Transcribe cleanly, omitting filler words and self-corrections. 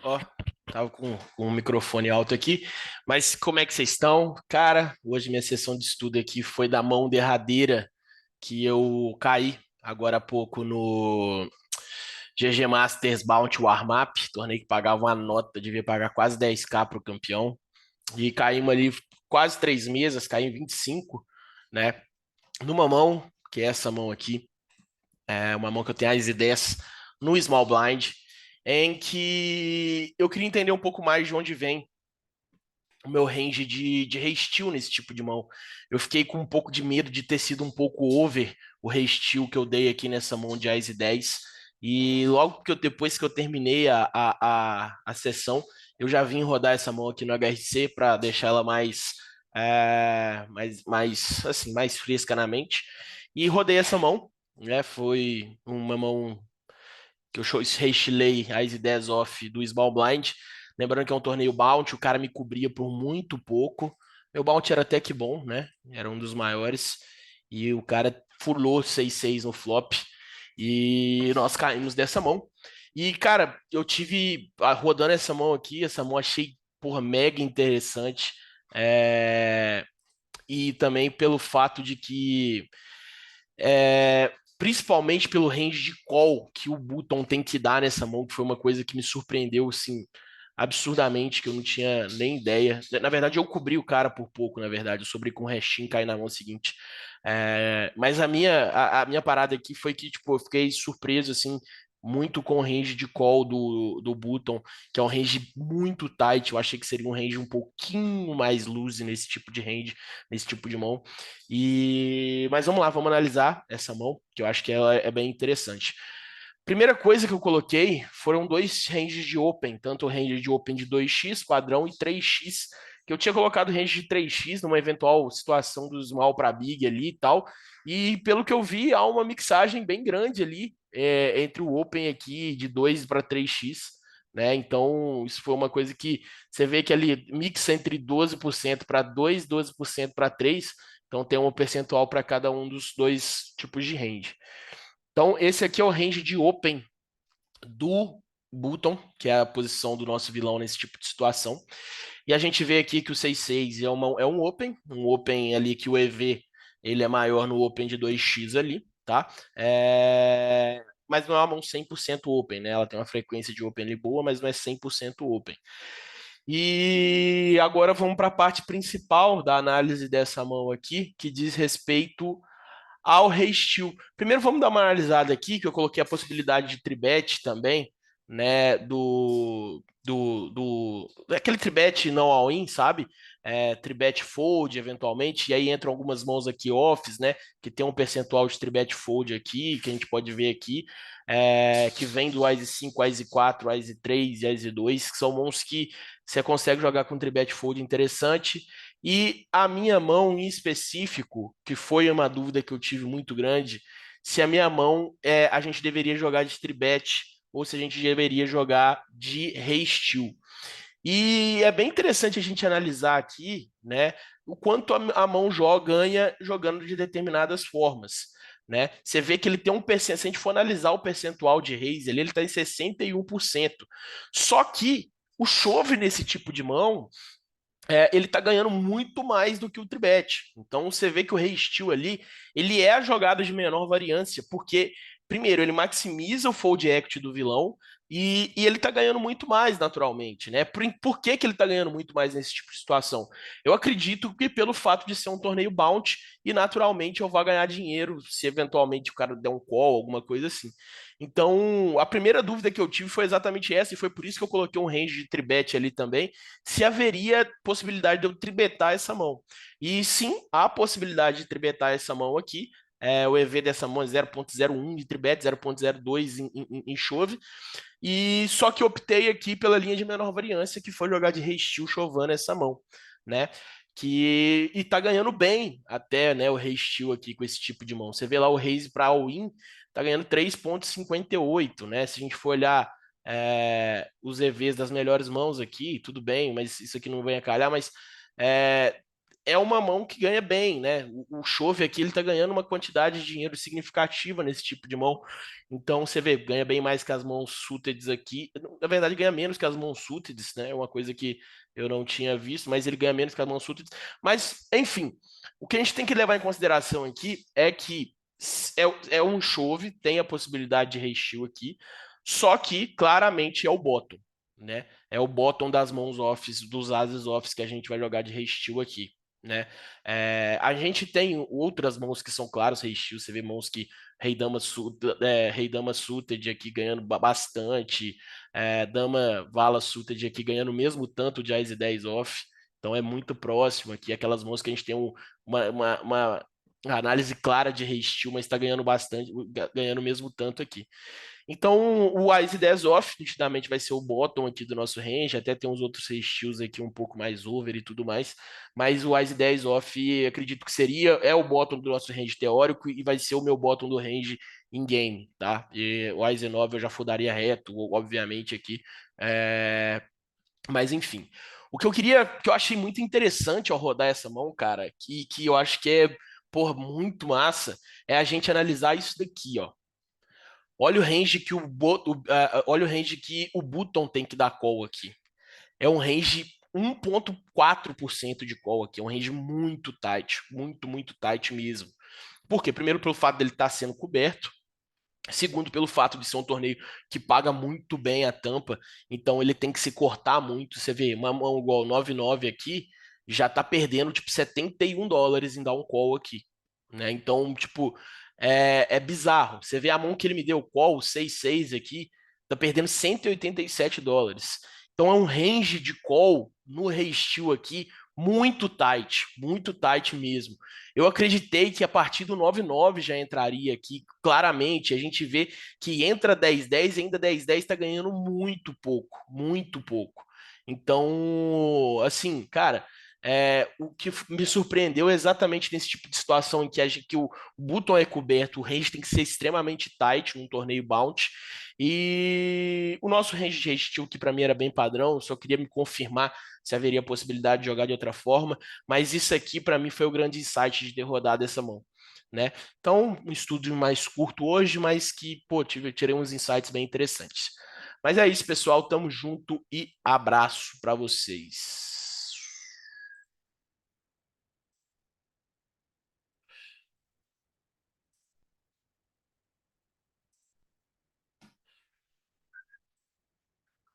Ó, tava com o microfone alto aqui, mas como é que vocês estão? Cara, hoje minha sessão de estudo aqui foi da mão derradeira que eu caí agora há pouco no GG Masters Bounty Warm-Up, torneio que pagava uma nota, devia pagar quase 10k pro campeão, e caímos ali quase 3 mesas, caí em 25, né? Numa mão, que é essa mão aqui, é uma mão que eu tenho as ideias no Small Blind, em que eu queria entender um pouco mais de onde vem o meu range de re-steal nesse tipo de mão. Eu fiquei com um pouco de medo de ter sido um pouco over o re-steal que eu dei aqui nessa mão de Ás e 10. E logo que depois que eu terminei a sessão, eu já vim rodar essa mão aqui no HRC para deixar ela mais fresca na mente. E rodei essa mão, né? Foi uma mão que eu restilei as ideias off do Small Blind. Lembrando que é um torneio bounty, o cara me cobria por muito pouco. Meu bounty era até que bom, né? Era um dos maiores. E o cara furlou 6-6 no flop. E nós caímos dessa mão. E, cara, eu tive rodando essa mão aqui, essa mão achei, porra, mega interessante. E também pelo fato de que principalmente pelo range de call que o Button tem que dar nessa mão, que foi uma coisa que me surpreendeu, assim, absurdamente, que eu não tinha nem ideia. Na verdade, eu cobri o cara por pouco, na verdade, eu sobri com o restinho, caí na mão seguinte. Mas a minha parada aqui foi que, tipo, eu fiquei surpreso, assim, muito com o range de call do Button, que é um range muito tight. Eu achei que seria um range um pouquinho mais loose nesse tipo de range, nesse tipo de mão. Mas vamos lá, vamos analisar essa mão, que eu acho que ela é bem interessante. Primeira coisa que eu coloquei foram dois ranges de open, tanto o range de open de 2x padrão e 3x, que eu tinha colocado range de 3x numa eventual situação do small para big ali e tal. E pelo que eu vi, há uma mixagem bem grande ali entre o open aqui de 2 para 3x. Né? Então, isso foi uma coisa que você vê que ali mixa entre 12% para 2, 12% para 3. Então tem um percentual para cada um dos dois tipos de range. Então esse aqui é o range de open do Button, que é a posição do nosso vilão nesse tipo de situação. E a gente vê aqui que o 6-6 é um open ali que o EV ele é maior no open de 2x ali, tá? Mas não é uma mão 100% open, né? Ela tem uma frequência de open ali boa, mas não é 100% open. E agora vamos para a parte principal da análise dessa mão aqui, que diz respeito ao Reistil. Primeiro vamos dar uma analisada aqui, que eu coloquei a possibilidade de tribet também, né, daquele tribet não all-in, sabe? Tribet fold, eventualmente, e aí entram algumas mãos aqui offs, né, que tem um percentual de tribet fold aqui, que a gente pode ver aqui, que vem do ICE 5, ICE 4, ICE 3 e ICE 2, que são mãos que você consegue jogar com tribet fold interessante, e a minha mão em específico, que foi uma dúvida que eu tive muito grande, se a minha mão a gente deveria jogar de tribet ou se a gente deveria jogar de rei steel. E é bem interessante a gente analisar aqui, né, o quanto a mão ganha jogando de determinadas formas. Né? Você vê que ele tem um percentual, se a gente for analisar o percentual de reis, ele está em 61%. Só que o chove nesse tipo de mão ele tá ganhando muito mais do que o tribet. Então você vê que o rei steel ali, ele é a jogada de menor variância, porque primeiro ele maximiza o fold equity do vilão e ele tá ganhando muito mais naturalmente, né? Por que que ele tá ganhando muito mais nesse tipo de situação? Eu acredito que pelo fato de ser um torneio bounty e naturalmente eu vou ganhar dinheiro se eventualmente o cara der um call, alguma coisa assim. Então, a primeira dúvida que eu tive foi exatamente essa, e foi por isso que eu coloquei um range de tribet ali também, se haveria possibilidade de eu tribetar essa mão. E sim, há possibilidade de tribetar essa mão aqui. O EV dessa mão é 0.01 de tribet, 0.02 em chove. E só que optei aqui pela linha de menor variância, que foi jogar de rei steel chovando essa mão, né? E tá ganhando bem até, né, o rei steel aqui com esse tipo de mão. Você vê lá o raise para all-in, tá ganhando 3,58, né? Se a gente for olhar os EVs das melhores mãos aqui, tudo bem, mas isso aqui não vem a calhar, mas é, é uma mão que ganha bem, né? O chove aqui ele tá ganhando uma quantidade de dinheiro significativa nesse tipo de mão. Então você vê, ganha bem mais que as mãos suited aqui. Na verdade, ganha menos que as mãos suited, né? É uma coisa que eu não tinha visto, mas ele ganha menos que as mãos suited. Mas, enfim, o que a gente tem que levar em consideração aqui é que é um chove, tem a possibilidade de recheio aqui, só que claramente é o bottom, né? É o bottom das mãos offs, dos ases offs que a gente vai jogar de resteel aqui, né? A gente tem outras mãos que são claros resteel, você vê mãos que Rei Dama suited aqui ganhando bastante, Dama Vala suited aqui ganhando o mesmo tanto de Ás 10 off, então é muito próximo aqui, aquelas mãos que a gente tem uma análise clara de resteel, mas está ganhando bastante, ganhando o mesmo tanto aqui. Então, o Ice 10 off, nitidamente, vai ser o bottom aqui do nosso range. Até tem uns outros steals aqui um pouco mais over e tudo mais. Mas o Ice 10 off, acredito que é o bottom do nosso range teórico e vai ser o meu bottom do range in game, tá? E o Ice 9 eu já fodaria reto, obviamente, aqui. Mas, enfim. Que eu achei muito interessante ao rodar essa mão, cara, que eu acho que é, por muito massa, é a gente analisar isso daqui, ó. Olha o range que olha o range que o Button tem que dar call aqui. É um range 1,4% de call aqui. É um range muito tight. Muito, muito tight mesmo. Por quê? Primeiro, pelo fato dele estar sendo coberto. Segundo, pelo fato de ser um torneio que paga muito bem a tampa. Então, ele tem que se cortar muito. Você vê, uma mão igual 9,9 aqui já tá perdendo, tipo, US$ 71 em dar um call aqui. Né? Então, tipo, é bizarro. Você vê a mão que ele me deu call, 6,6 aqui, tá perdendo US$ 187. Então é um range de call no resteel aqui muito tight mesmo. Eu acreditei que a partir do 9,9 já entraria aqui, claramente. A gente vê que entra 10,10 e ainda 10,10 está ganhando muito pouco, muito pouco. Então, assim, cara, o que me surpreendeu é exatamente nesse tipo de situação em que o button é coberto, o range tem que ser extremamente tight num torneio bounty. E o nosso range de resteel, que para mim era bem padrão, só queria me confirmar se haveria possibilidade de jogar de outra forma, mas isso aqui para mim foi o grande insight de ter rodado essa mão. Né? Então, um estudo mais curto hoje, mas que, pô, tirei uns insights bem interessantes. Mas é isso, pessoal. Tamo junto e abraço para vocês.